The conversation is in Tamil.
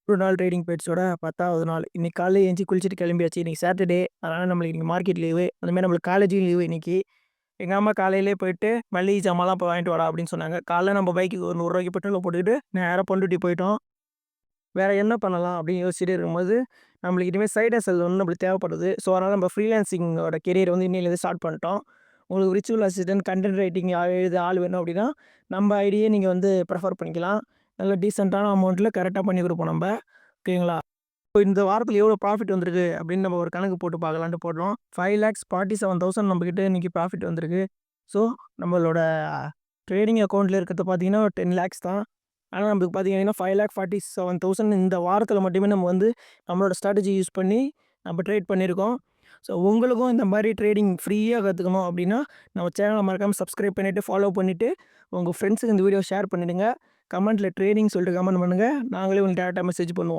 ஒரு நாள் ட்ரேடிங் பேட்ஸோட 10வது நாள். இன்னைக்கு காலையில எந்திச்சு குளிச்சுட்டு கிளம்பியாச்சு. இன்னைக்கு சாட்டர்டே. அதனால நம்மளுக்கு இன்னைக்கு மார்க்கெட் லீவு. அந்த மாரி நம்மளுக்கு காலேஜும் லீவு இன்னைக்கு. எங்க அம்மா காலையிலேயே போயிட்டு மளிகை ஜாமான்லாம் போய் வாங்கிட்டு வாடா அப்படின்னு சொன்னாங்க. காலைல நம்ம பைக்குக்கு ஒரு ரூ. 100 பெட்ரோல போட்டுக்கிட்டு நேரா பண்ருட்டி போயிட்டோம். வேற என்ன பண்ணலாம் அப்படின்னு யோசிச்சுட்டே இருக்கும்போது, நம்மளுக்கு இனிமே சைட் ஹசல் வந்து நம்மளுக்கு தேவைப்படுது. ஸோ, அதனால நம்ம ஃப்ரீலான்சிங்கோட கெரியர் வந்து இன்னையிலேருந்து ஸ்டார்ட் பண்ணிட்டோம். உங்களுக்கு விர்ச்சுவல் அசிஸ்டன்ட், கன்டென்ட் ரைட்டிங் எழுத ஆள் வேணும் அப்படின்னா, நம்ம ஐடியே நீங்க வந்து ப்ரிஃபர் பண்ணிக்கலாம். நல்ல டீசென்ட்டான அமௌண்ட்ல கரெக்ட்டா பண்ணி குடுப்போம் நம்ப. ஓகேங்களா? இப்போ இந்த வாரத்தில எவ்வளோ ப்ராஃபிட் வந்திருக்கு அப்படின்னு நம்ம ஒரு கணக்கு போட்டு பார்க்கலான்ட்டு போடுறோம். 5,47,000 நம்மகிட்ட இன்னைக்கு ப்ராஃபிட் வந்திருக்கு. ஸோ, நம்மளோட ட்ரேடிங் அக்கவுண்ட்ல இருக்கிறது பார்த்தீங்கன்னா, ஒரு 10 லேக்ஸ் தான். ஆனா, நமக்கு பார்த்தீங்கன்னா 5,47,000 இந்த வாரத்தில மட்டுமே நம்ம வந்து நம்மளோட ஸ்ட்ராட்டஜி யூஸ் பண்ணி நம்ம ட்ரேட் பண்ணியிருக்கோம். ஸோ, உங்களுக்கும் இந்த மாரி ட்ரேடிங் ஃப்ரீயா கத்துக்கணும் அப்படின்னா, நம்ம சேனல மறக்காம சப்ஸ்கிரைப் பண்ணிட்டு, ஃபாலோ பண்ணிட்டு, உங்க ஃப்ரெண்ட்ஸுக்கு இந்த வீடியோ ஷேர் பண்ணிடுங்க. கமெண்ட்ல ட்ரேடிங் சொல்லிட்டு கமெண்ட் பண்ணுங்க. நாங்களே உங்களுக்கு டைரக்ட்டா மெசேஜ் பண்ணுவோம்.